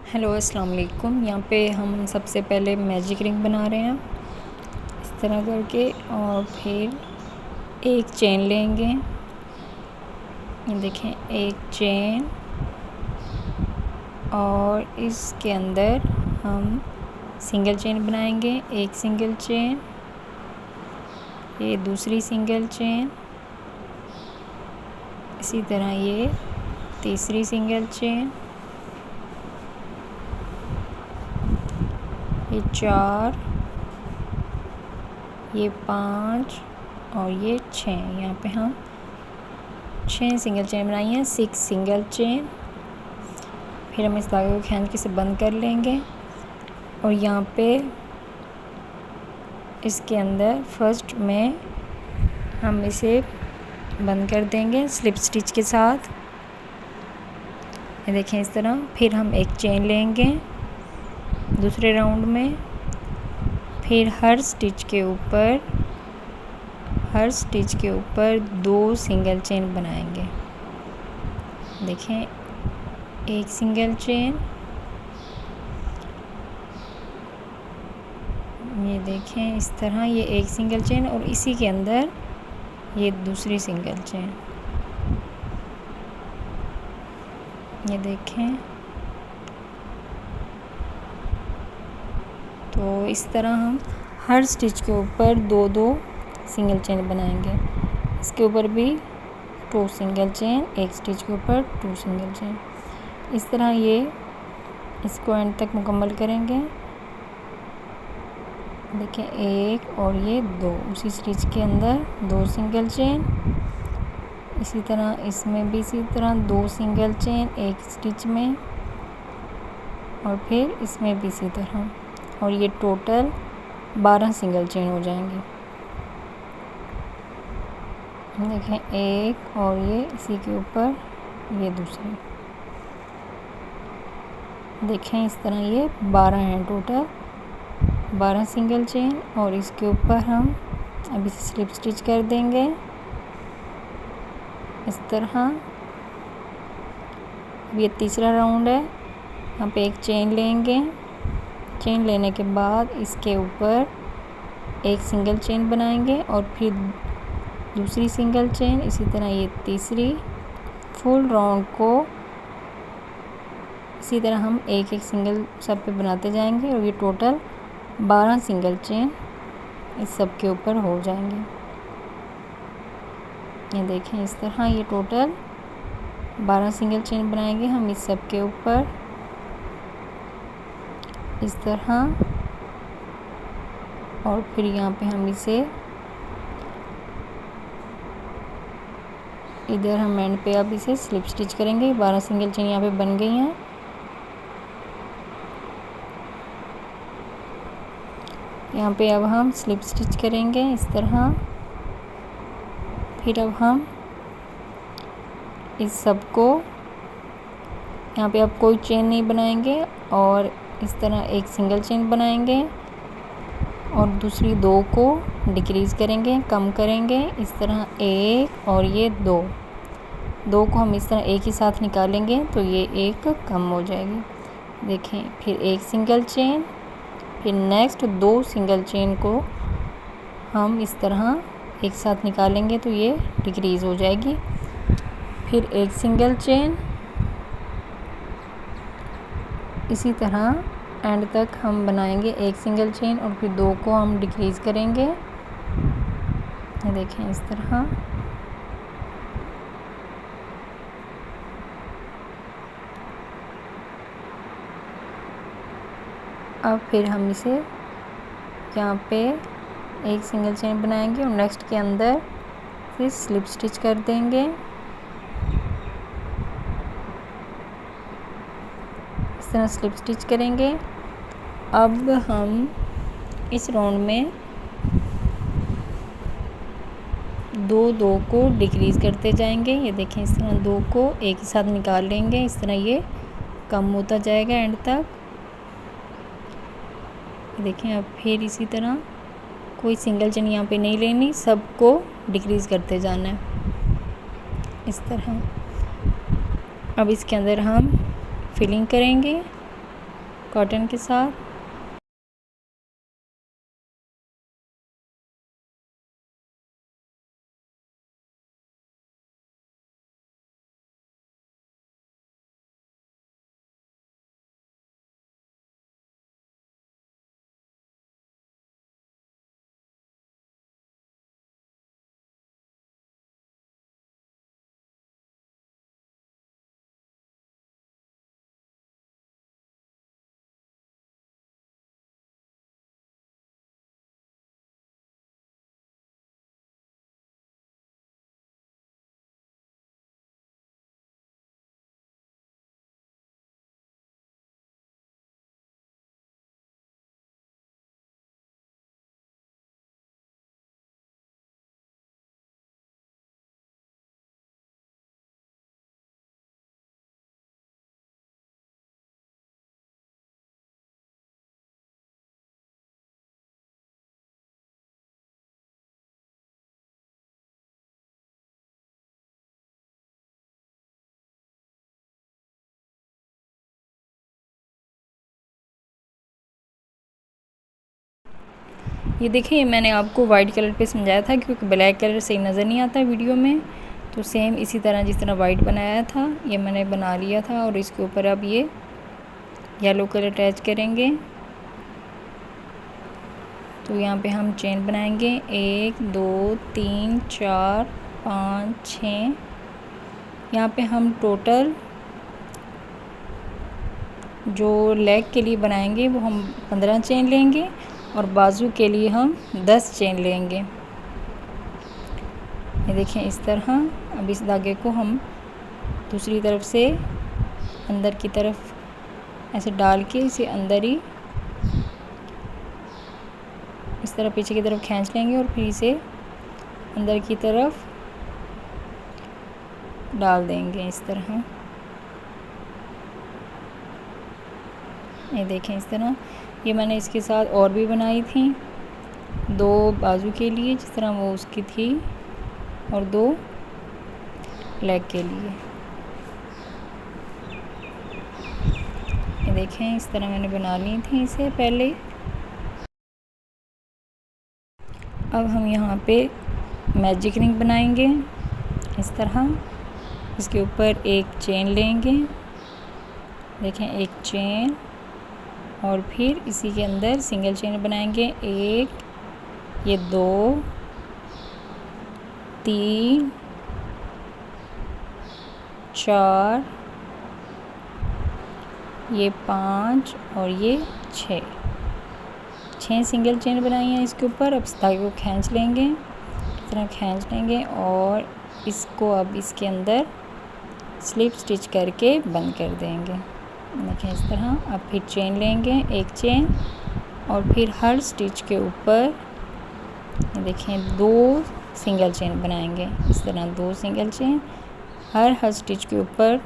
Hello अस्सलाम वालेकुम। यहाँ पे हम सबसे पहले मैजिक रिंग बना रहे हैं इस तरह करके, और फिर एक चेन लेंगे। ये देखें, एक चेन, और इसके अंदर हम सिंगल चेन बनाएंगे। एक सिंगल चेन, ये दूसरी सिंगल चेन, इसी तरह ये तीसरी सिंगल चेन, ये 4, ये 5 और ये 6। यहाँ पे हम 6 सिंगल चेन बनाई हैं, 6 सिंगल चेन। फिर हम इस धागे को खींच के इसे बंद कर लेंगे, और यहाँ पे इसके अंदर फर्स्ट में हम इसे बंद कर देंगे स्लिप स्टिच के साथ। ये देखें इस तरह। फिर हम एक चेन लेंगे दूसरे राउंड में, फिर हर स्टिच के ऊपर 2 सिंगल चेन बनाएंगे। देखें, एक सिंगल चेन, ये देखें इस तरह, ये एक सिंगल चेन, और इसी के अंदर ये दूसरी सिंगल चेन। ये देखें, तो इस तरह हम हर स्टिच के ऊपर 2-2 सिंगल चेन बनाएंगे। इसके ऊपर भी 2 सिंगल चेन, एक स्टिच के ऊपर 2 सिंगल चेन। इस तरह ये इसको एंड तक मुकम्मल करेंगे। देखें, एक और ये 2, उसी स्टिच के अंदर 2 सिंगल चेन। इसी तरह इसमें भी इसी तरह 2 सिंगल चेन एक स्टिच में, और फिर इसमें भी इसी तरह, और ये टोटल 12 सिंगल चेन हो जाएंगे। देखें, एक और ये इसी के ऊपर ये दूसरी। देखें इस तरह ये 12 हैं टोटल, 12 सिंगल चेन, और इसके ऊपर हम अभी स्लिप स्टिच कर देंगे इस तरह। अब ये तीसरा राउंड है। यहाँ पे एक चेन लेंगे। चेन लेने के बाद इसके ऊपर एक सिंगल चेन बनाएंगे, और फिर दूसरी सिंगल चेन, इसी तरह ये तीसरी। फुल राउंड को इसी तरह हम एक एक सिंगल सब पे बनाते जाएंगे, और ये टोटल 12 सिंगल चेन इस सब के ऊपर हो जाएंगे। ये देखें इस तरह ये टोटल 12 सिंगल चेन बनाएंगे हम इस सब के ऊपर इस तरह। और फिर यहाँ पे हम इसे इधर हम एंड पे अब इसे स्लिप स्टिच करेंगे। 12 सिंगल चेन यहाँ पे बन गई हैं। यहाँ पे अब हम स्लिप स्टिच करेंगे इस तरह। फिर अब हम इस सब को यहाँ पे अब कोई चेन नहीं बनाएंगे, और इस तरह एक सिंगल चेन बनाएंगे, और दूसरी 2 को डिक्रीज़ करेंगे, कम करेंगे इस तरह। एक और ये 2 को हम इस तरह एक ही साथ निकालेंगे, तो ये एक कम हो जाएगी। देखें, फिर एक सिंगल चेन, फिर नेक्स्ट 2 सिंगल चेन को हम इस तरह एक साथ निकालेंगे, तो ये डिक्रीज़ हो जाएगी। फिर एक सिंगल चेन, इसी तरह एंड तक हम बनाएंगे एक सिंगल चेन, और फिर 2 को हम डिक्रीज़ करेंगे। ये देखें इस तरह। अब फिर हम इसे यहाँ पे एक सिंगल चेन बनाएंगे, और नेक्स्ट के अंदर फिर स्लिप स्टिच कर देंगे इस तरह स्लिप स्टिच करेंगे। अब हम इस राउंड में 2 को डिक्रीज़ करते जाएंगे। ये देखें इस तरह 2 को एक ही साथ निकाल लेंगे, इस तरह ये कम होता जाएगा एंड तक। देखें, अब फिर इसी तरह कोई सिंगल चेन यहाँ पे नहीं लेनी, सबको डिक्रीज़ करते जाना है इस तरह। अब इसके अंदर हम फिलिंग करेंगे। कॉटन के साथ। ये देखिए, मैंने आपको वाइट कलर पे समझाया था क्योंकि ब्लैक कलर सही नज़र नहीं आता वीडियो में। तो सेम इसी तरह जिस तरह वाइट बनाया था ये मैंने बना लिया था, और इसके ऊपर अब ये येलो कलर अटैच करेंगे। तो यहाँ पे हम चेन बनाएंगे 1 2 3 4 5 6। यहाँ पे हम टोटल जो लेग के लिए बनाएंगे वो हम 15 चेन लेंगे, और बाजू के लिए हम 10 चेन लेंगे। ये देखें इस तरह। अब इस धागे को हम दूसरी तरफ से अंदर की तरफ ऐसे डाल के इसे अंदर ही इस तरह पीछे की तरफ खींच लेंगे, और फिर इसे अंदर की तरफ डाल देंगे इस तरह। ये देखें इस तरह। ये मैंने इसके साथ और भी बनाई थी, 2 बाजू के लिए जिस तरह वो उसकी थी, और 2 लेग के लिए। ये देखें इस तरह मैंने बना ली थी इसे पहले। अब हम यहाँ पे मैजिक रिंग बनाएंगे इस तरह। इसके ऊपर एक चेन लेंगे, देखें एक चेन, और फिर इसी के अंदर सिंगल चेन बनाएंगे। 1, ये 2, 3, 4, ये 5 और ये 6 सिंगल चेन बनाई है इसके ऊपर। अब इस धागे को खींच लेंगे, इस तरह खींच लेंगे, और इसको अब इसके अंदर स्लिप स्टिच करके बंद कर देंगे। देखें इस तरह। अब फिर चेन लेंगे, एक चेन, और फिर हर स्टिच के ऊपर देखें 2 सिंगल चेन बनाएंगे इस तरह। 2 सिंगल चेन हर स्टिच के ऊपर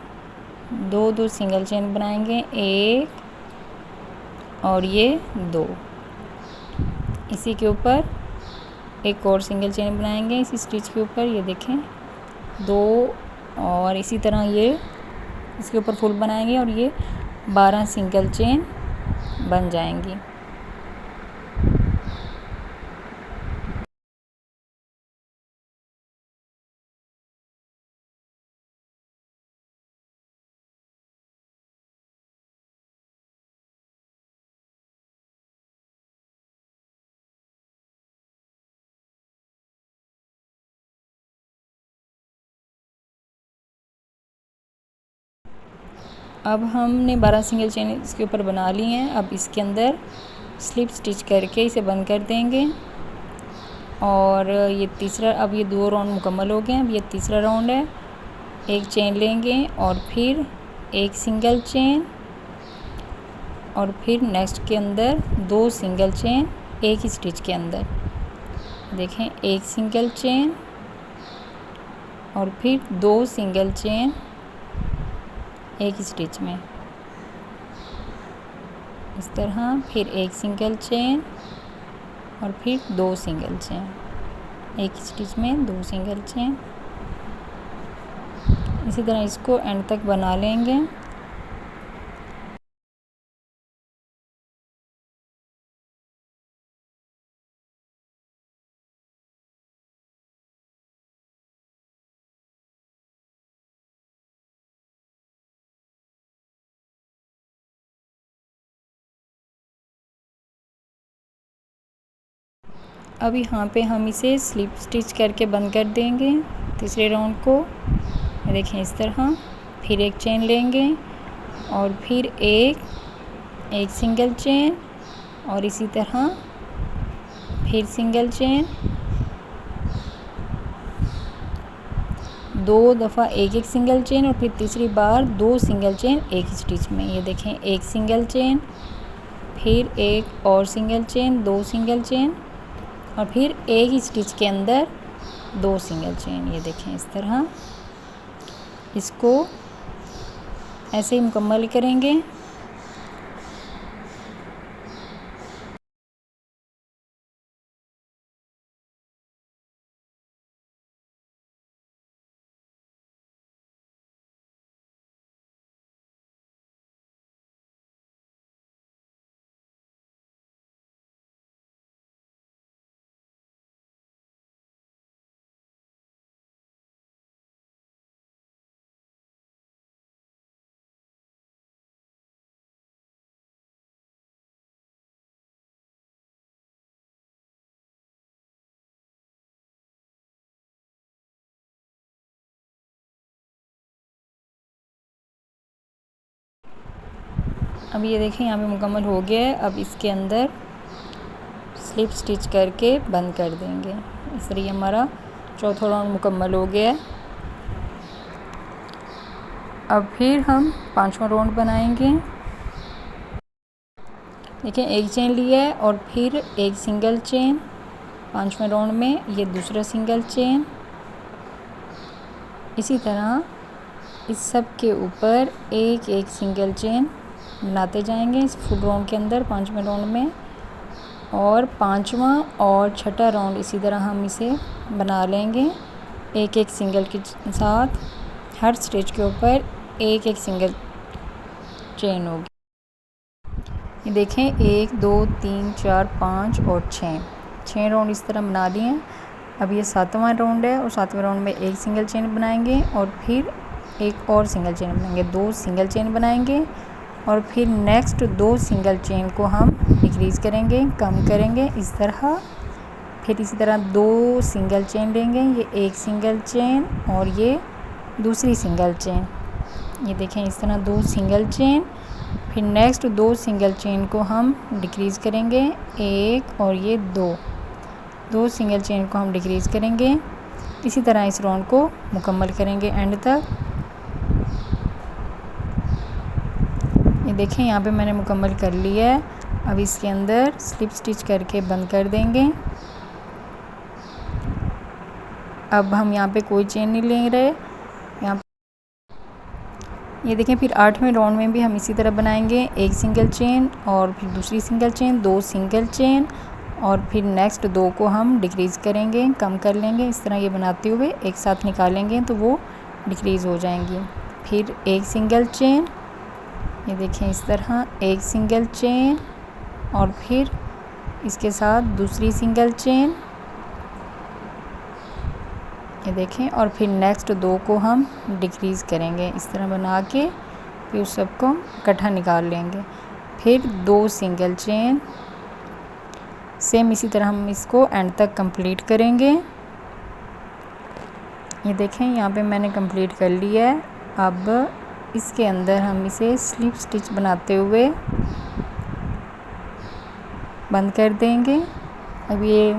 2 सिंगल चेन बनाएंगे, 1 और ये 2। इसी के ऊपर एक और सिंगल चेन बनाएंगे इसी स्टिच के ऊपर, ये देखें 2, और इसी तरह ये इसके ऊपर फुल बनाएंगे, और ये 12 सिंगल चेन बन जाएंगी। अब हमने 12 सिंगल चेन इसके ऊपर बना ली हैं। अब इसके अंदर स्लिप स्टिच करके इसे बंद कर देंगे, और ये तीसरा, अब ये 2 राउंड मुकम्मल हो गए हैं। अब ये तीसरा राउंड है। एक चेन लेंगे और फिर एक सिंगल चेन, और फिर नेक्स्ट के अंदर 2 सिंगल चेन एक ही स्टिच के अंदर। देखें एक सिंगल चेन और फिर 2 सिंगल चेन एक स्टिच में इस तरह, फिर एक सिंगल चेन और फिर 2 सिंगल चेन एक स्टिच में, 2 सिंगल चेन। इसी तरह इसको एंड तक बना लेंगे। अब यहाँ पे हम इसे स्लिप स्टिच करके बंद कर देंगे तीसरे राउंड को। देखें इस तरह। फिर एक चेन लेंगे और फिर एक सिंगल चेन और इसी तरह फिर सिंगल चेन, 2 दफ़ा एक सिंगल चेन और फिर तीसरी बार 2 सिंगल चेन एक स्टिच में। ये देखें एक सिंगल चेन, फिर एक और सिंगल चेन, 2 सिंगल चेन और फिर एक ही स्टिच के अंदर 2 सिंगल चेन। ये देखें इस तरह। इसको ऐसे ही मुकम्मल करेंगे। अब ये देखें यहाँ पे मुकम्मल हो गया है। अब इसके अंदर स्लिप स्टिच करके बंद कर देंगे। इस तरह हमारा चौथा राउंड मुकम्मल हो गया है। अब फिर हम 5वां राउंड बनाएंगे। देखिए एक चेन लिया है और फिर एक सिंगल चेन 5वें राउंड में, ये दूसरा सिंगल चेन। इसी तरह इस सब के ऊपर एक सिंगल चेन बनाते जाएंगे इस फुल राउंड के अंदर 5वें राउंड में। और 5वां और छठा राउंड इसी तरह हम इसे बना लेंगे एक सिंगल के साथ। हर स्टिच के ऊपर एक सिंगल चेन होगी। ये देखें 1 2 3 4 5 और 6 राउंड इस तरह बना लिए हैं। अब ये 7वां राउंड है और 7वें राउंड में एक सिंगल चेन बनाएंगे और फिर एक और सिंगल चेन बनाएंगे, 2 सिंगल चेन बनाएंगे और फिर नेक्स्ट 2 सिंगल चेन को हम डिक्रीज़ करेंगे, कम करेंगे इस तरह। फिर इसी तरह 2 सिंगल चेन लेंगे, ये एक सिंगल चेन और ये दूसरी सिंगल चेन। ये देखें इस तरह 2 सिंगल चेन, फिर नेक्स्ट 2 सिंगल चेन को हम डिक्रीज़ करेंगे, एक और ये 2 सिंगल चेन को हम डिक्रीज़ करेंगे। इसी तरह इस राउंड को मुकम्मल करेंगे एंड तक। ये देखें यहाँ पे मैंने मुकम्मल कर लिया है। अब इसके अंदर स्लिप स्टिच करके बंद कर देंगे। अब हम यहाँ पे कोई चेन नहीं ले रहे। यहाँ ये देखें फिर 8वें राउंड में भी हम इसी तरह बनाएंगे, एक सिंगल चेन और फिर दूसरी सिंगल चेन, 2 सिंगल चेन और फिर नेक्स्ट 2 को हम डिक्रीज़ करेंगे, कम कर लेंगे। इस तरह ये बनाते हुए एक साथ निकालेंगे तो वो डिक्रीज़ हो जाएंगी। फिर एक सिंगल चेन, ये देखें इस तरह एक सिंगल चेन और फिर इसके साथ दूसरी सिंगल चेन, ये देखें, और फिर नेक्स्ट 2 को हम डिक्रीज़ करेंगे इस तरह बना के। फिर उस सब को इकट्ठा निकाल लेंगे। फिर 2 सिंगल चेन, सेम इसी तरह हम इसको एंड तक कंप्लीट करेंगे। ये देखें यहाँ पे मैंने कंप्लीट कर लिया है। अब इसके अंदर हम इसे स्लिप स्टिच बनाते हुए बंद कर देंगे। अब ये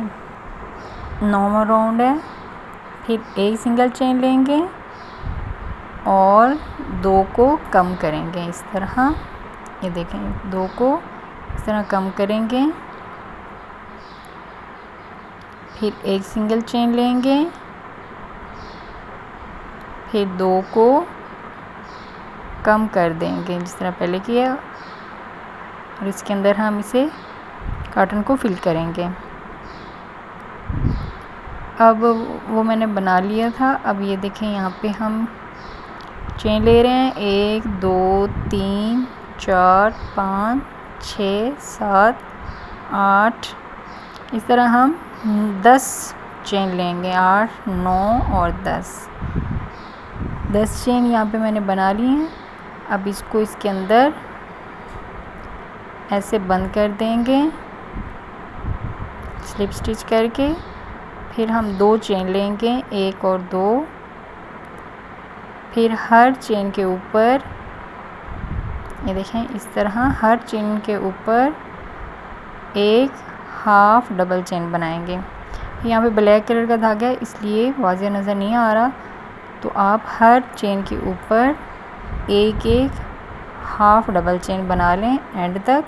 9वां राउंड है। फिर एक सिंगल चेन लेंगे और 2 को कम करेंगे इस तरह। ये देखें 2 को इस तरह कम करेंगे। फिर एक सिंगल चेन लेंगे, फिर 2 को कम कर देंगे जिस तरह पहले किया और इसके अंदर हम इसे कॉटन को फिल करेंगे। अब वो मैंने बना लिया था। अब ये देखें यहाँ पे हम चेन ले रहे हैं, 1 2 3 4 5 6 7 8, इस तरह हम 10 चेन लेंगे, 8 9 और 10 चेन यहाँ पे मैंने बना ली हैं। अब इसको इसके अंदर ऐसे बंद कर देंगे स्लिप स्टिच करके फिर हम 2 चेन लेंगे, 1 और 2। फिर हर चेन के ऊपर ये देखें इस तरह हर चेन के ऊपर एक हाफ डबल चेन बनाएंगे। यहाँ पे ब्लैक कलर का धागा है इसलिए वाज़ेह नज़र नहीं आ रहा, तो आप हर चेन के ऊपर एक एक हाफ डबल चेन बना लें एंड तक।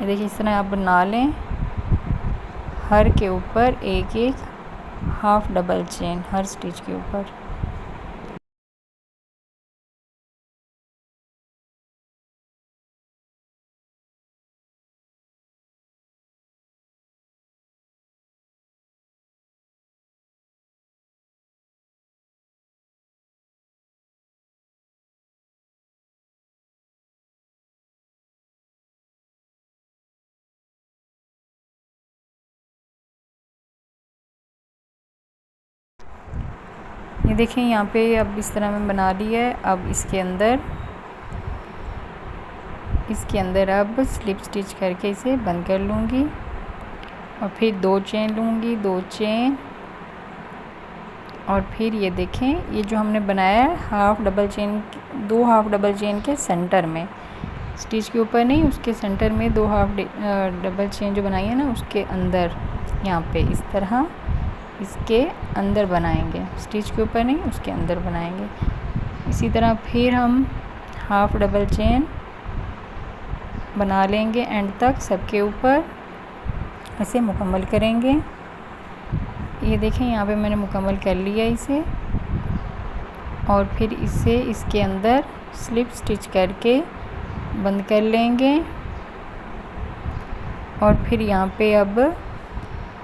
ये देखिए इस तरह आप बना लें, हर के ऊपर एक एक हाफ डबल चेन हर स्टिच के ऊपर। ये देखें यहाँ पे अब इस तरह मैं बना ली है। अब इसके अंदर अब स्लिप स्टिच करके इसे बंद कर लूँगी और फिर 2 चेन लूँगी, 2 चेन। और फिर ये देखें ये जो हमने बनाया है half double chain, 2 half double chain के सेंटर में, स्टिच के ऊपर नहीं, उसके सेंटर में 2 हाफ डबल चेन जो बनाई है ना उसके अंदर, यहाँ पे इस तरह इसके अंदर बनाएंगे, स्टिच के ऊपर नहीं उसके अंदर बनाएंगे। इसी तरह फिर हम हाफ डबल चेन बना लेंगे एंड तक सबके ऊपर, इसे मुकम्मल करेंगे। ये देखें यहाँ पे मैंने मुकम्मल कर लिया इसे। और फिर इसे इसके अंदर स्लिप स्टिच करके बंद कर लेंगे। और फिर यहाँ पे अब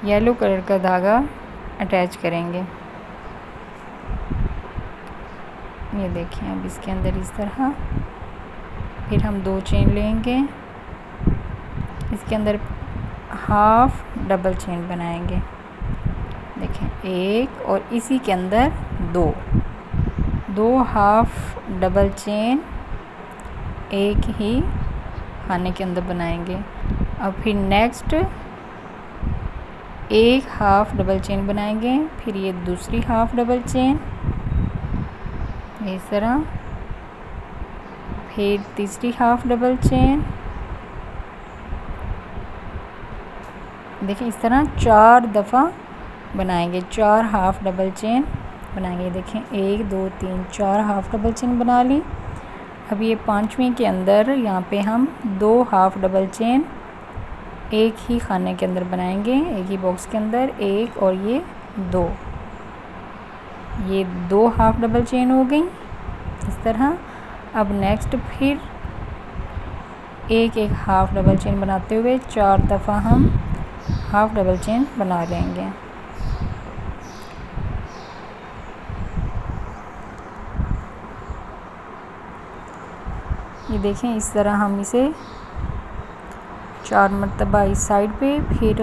येलो कलर का धागा अटैच करेंगे। ये देखें अब इसके अंदर इस तरह फिर हम 2 चेन लेंगे, इसके अंदर हाफ डबल चेन बनाएंगे। देखें 1 और इसी के अंदर 2 हाफ डबल चेन एक ही खाने के अंदर बनाएंगे। अब फिर नेक्स्ट एक हाफ डबल चेन बनाएंगे, फिर ये दूसरी हाफ डबल चेन इस तरह, फिर तीसरी हाफ डबल चेन। देखिए इस तरह 4 दफ़ा बनाएंगे, 4 हाफ डबल चेन बनाएंगे। देखें 1 2 3 4 हाफ डबल चेन बना ली। अब ये 5वीं के अंदर यहाँ पे हम 2 हाफ डबल चेन एक ही खाने के अंदर बनाएंगे, एक ही बॉक्स के अंदर, 1 और ये 2, ये 2 हाफ डबल चेन हो गई इस तरह। अब नेक्स्ट फिर एक एक हाफ डबल चेन बनाते हुए 4 दफ़ा हम हाफ डबल चेन बना लेंगे। ये देखें इस तरह हम इसे 4 मरतबा इस साइड पे, फिर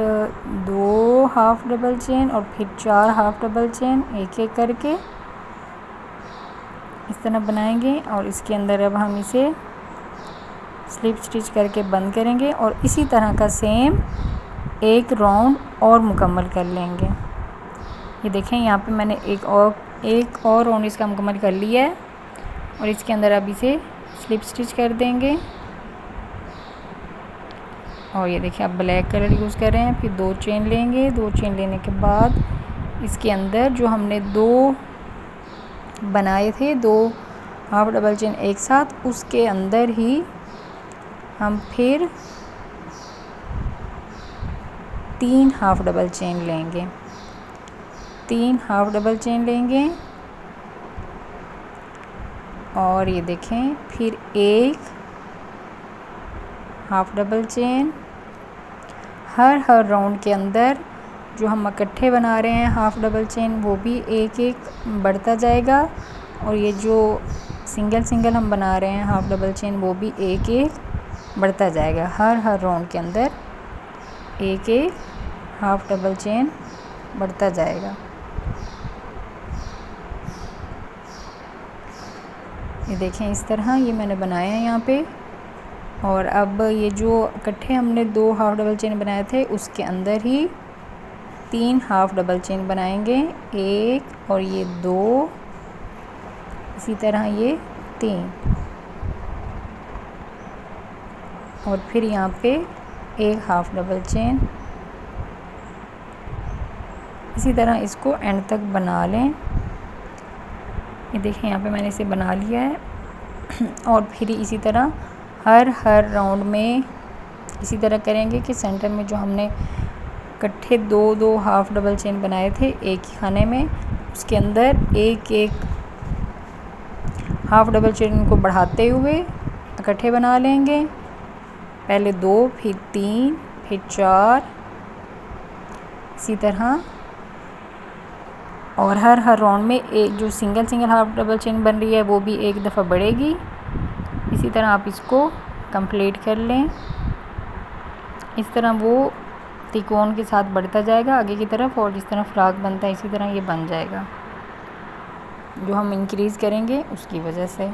2 हाफ डबल चेन और फिर 4 हाफ डबल चेन एक एक करके इस तरह बनाएंगे। और इसके अंदर अब हम इसे स्लिप स्टिच करके बंद करेंगे और इसी तरह का सेम एक राउंड और मुकम्मल कर लेंगे। ये देखें यहाँ पे मैंने एक और राउंड इसका मुकम्मल कर लिया है और इसके अंदर अब इसे स्लिप स्टिच कर देंगे। और ये देखिए आप ब्लैक कलर यूज़ कर रहे हैं। फिर 2 चेन लेंगे, 2 चेन लेने के बाद इसके अंदर जो हमने 2 बनाए थे, 2 हाफ डबल चेन एक साथ, उसके अंदर ही हम फिर 3 हाफ डबल चेन लेंगे, 3 हाफ डबल चेन लेंगे। और ये देखें फिर एक हाफ डबल चेन हर राउंड के अंदर जो हम इकट्ठे बना रहे हैं हाफ डबल चेन, वो भी एक एक बढ़ता जाएगा। और ये जो सिंगल हम बना रहे हैं हाफ डबल चेन, वो भी एक एक बढ़ता जाएगा। हर राउंड के अंदर एक एक हाफ डबल चेन बढ़ता जाएगा। ये देखें इस तरह ये मैंने बनाया है यहाँ पे। और अब ये जो इकट्ठे हमने 2 हाफ डबल चेन बनाए थे उसके अंदर ही 3 हाफ डबल चेन बनाएंगे, 1 और ये 2, इसी तरह ये 3 और फिर यहाँ पे 1 हाफ डबल चेन। इसी तरह इसको एंड तक बना लें। ये देखें यहाँ पे मैंने इसे बना लिया है और फिर इसी तरह हर राउंड में इसी तरह करेंगे कि सेंटर में जो हमने इकट्ठे 2 हाफ डबल चेन बनाए थे एक ही खाने में, उसके अंदर 1 हाफ डबल चेन को बढ़ाते हुए इकट्ठे बना लेंगे। पहले 2, फिर 3, फिर 4, इसी तरह। और हर राउंड में एक जो सिंगल हाफ डबल चेन बन रही है वो भी एक दफ़ा बढ़ेगी। इसी तरह आप इसको कंप्लीट कर लें। इस तरह वो त्रिकोण के साथ बढ़ता जाएगा आगे की तरफ, और जिस तरह फ्रॉक बनता है इसी तरह ये बन जाएगा, जो हम इंक्रीज़ करेंगे उसकी वजह से।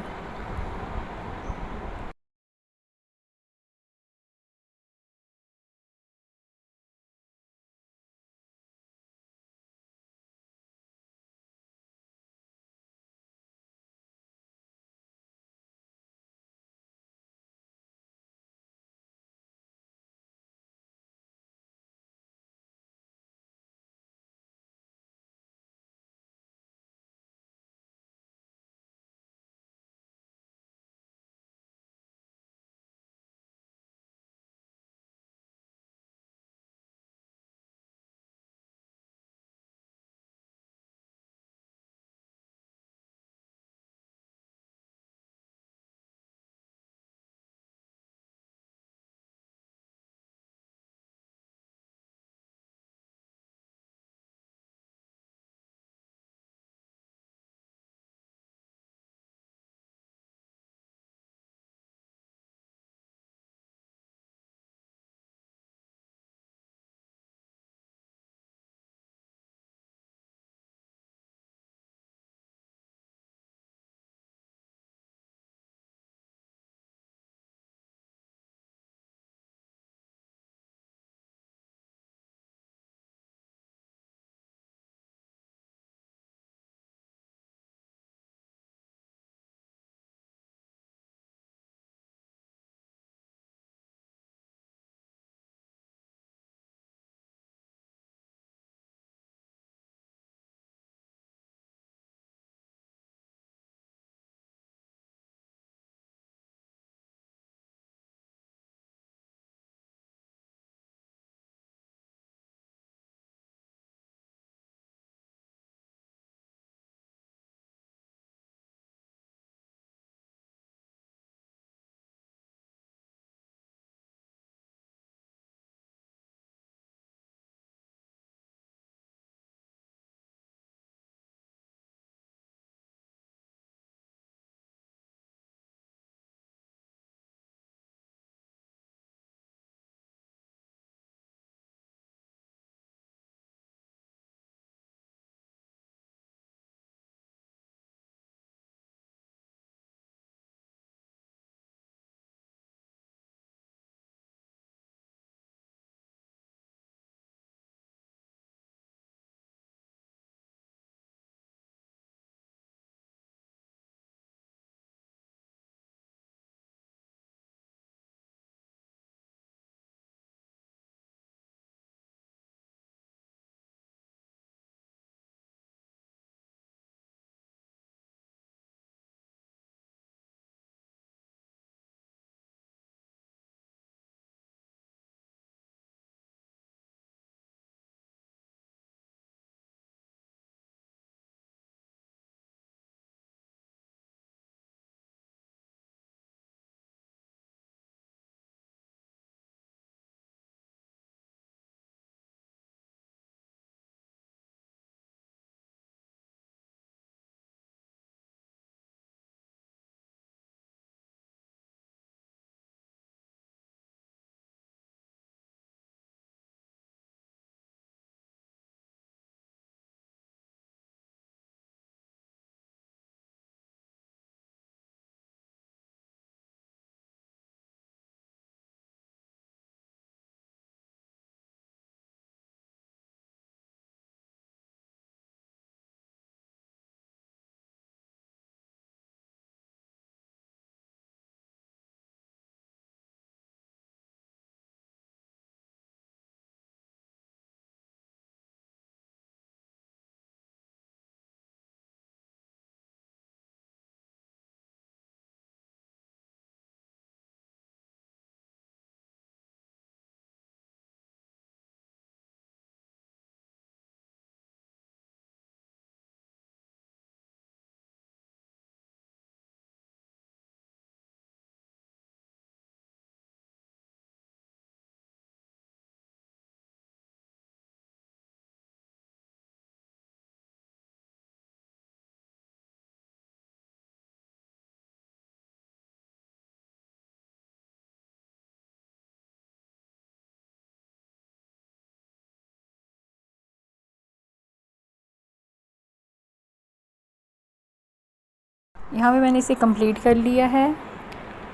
यहाँ पे मैंने इसे कंप्लीट कर लिया है।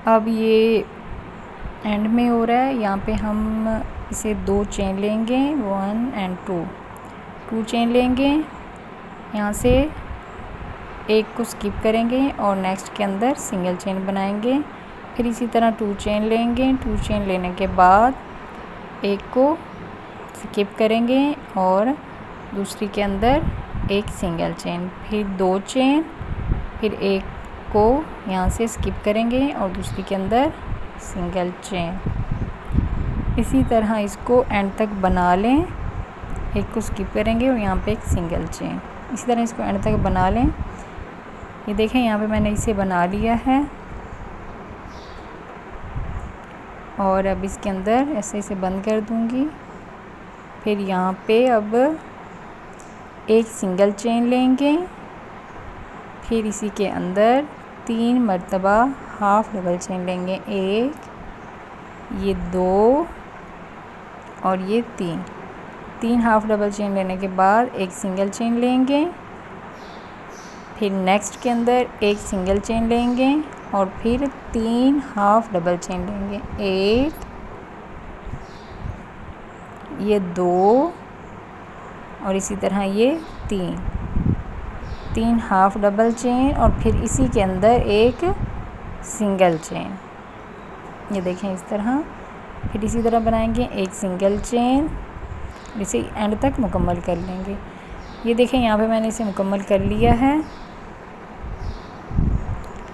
अब ये एंड में हो रहा है, यहाँ पे हम इसे 2 चेन लेंगे, 1 एंड 2 चेन लेंगे, यहाँ से एक को स्किप करेंगे और नेक्स्ट के अंदर सिंगल चेन बनाएंगे। फिर इसी तरह 2 चेन लेंगे, 2 चेन लेने के बाद एक को स्किप करेंगे और दूसरी के अंदर एक सिंगल चेन, फिर 2 चेन, फिर एक को यहाँ से स्किप करेंगे और दूसरी के अंदर सिंगल चेन। इसी तरह इसको एंड तक बना लें, एक को स्किप करेंगे और यहाँ पे एक सिंगल चेन। इसी तरह इसको एंड तक बना लें। ये देखें यहाँ पे मैंने इसे बना लिया है और अब इसके अंदर ऐसे इसे बंद कर दूँगी। फिर यहाँ पे अब एक सिंगल चेन लेंगे, फिर इसी के अंदर 3 मरतबा हाफ डबल चेन लेंगे, 1, ये 2 और ये 3 हाफ डबल चेन लेने के बाद एक सिंगल चेन लेंगे, फिर नेक्स्ट के अंदर एक सिंगल चेन लेंगे और फिर 3 हाफ डबल चेन लेंगे, 1, ये 2 और इसी तरह ये 3 हाफ डबल चेन और फिर इसी के अंदर एक सिंगल चेन। ये देखें इस तरह, फिर इसी तरह बनाएंगे एक सिंगल चेन, इसे एंड तक मुकम्मल कर लेंगे। ये देखें यहाँ पे मैंने इसे मुकम्मल कर लिया है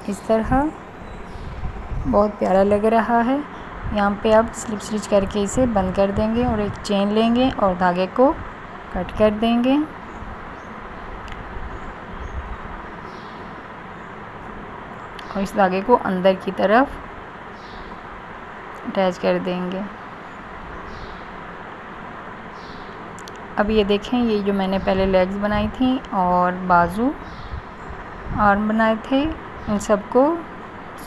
इस तरह, बहुत प्यारा लग रहा है। यहाँ पे अब स्लिप स्टिच करके इसे बंद कर देंगे और एक चेन लेंगे और धागे को कट कर देंगे। और इस धागे को अंदर की तरफ अटैच कर देंगे। अब ये देखें, ये जो मैंने पहले लेग्स बनाई थी और बाजू आर्म बनाए थे, इन सबको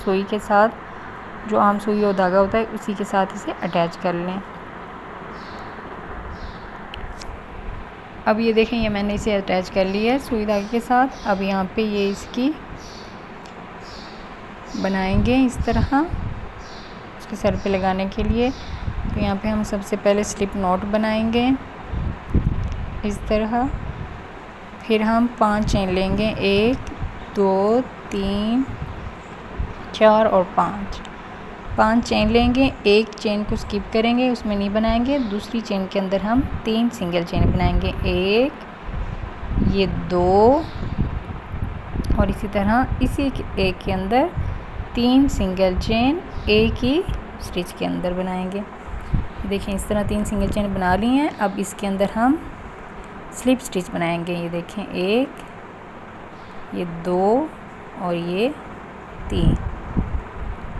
सुई के साथ, जो आम सुई और धागा होता है उसी के साथ इसे अटैच कर लें। अब ये देखें, ये मैंने इसे अटैच कर लिया है सुई धागे के साथ। अब यहाँ पे ये इसकी बनाएंगे इस तरह उसके सर पे लगाने के लिए। तो यहाँ पे हम सबसे पहले स्लिप नॉट बनाएंगे इस तरह, फिर हम 5 चेन लेंगे, 1, 2, 3, 4 और 5 चेन लेंगे। एक चेन को स्किप करेंगे, उसमें नहीं बनाएंगे, दूसरी चेन के अंदर हम 3 सिंगल चेन बनाएंगे, 1, ये 2 और इसी तरह इसी एक के अंदर 3 सिंगल चेन एक ही स्टिच के अंदर बनाएंगे। देखें इस तरह 3 सिंगल चेन बना ली हैं। अब इसके अंदर हम स्लिप स्टिच बनाएंगे। ये देखें 1, ये 2 और ये 3,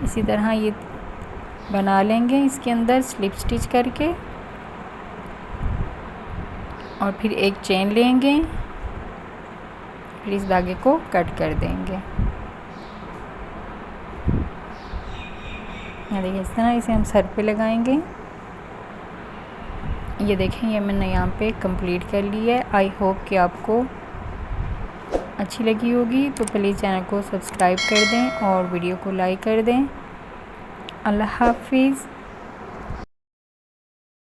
इसी तरह ये बना लेंगे इसके अंदर स्लिप स्टिच करके और फिर एक चेन लेंगे, फिर इस धागे को कट कर देंगे। देखिए इस तरह इसे हम सर पे लगाएंगे। ये देखें, ये मैंने यहाँ पे कंप्लीट कर लिया है। आई होप कि आपको अच्छी लगी होगी, तो प्लीज़ चैनल को सब्सक्राइब कर दें और वीडियो को लाइक कर दें। अल्लाह हाफिज़।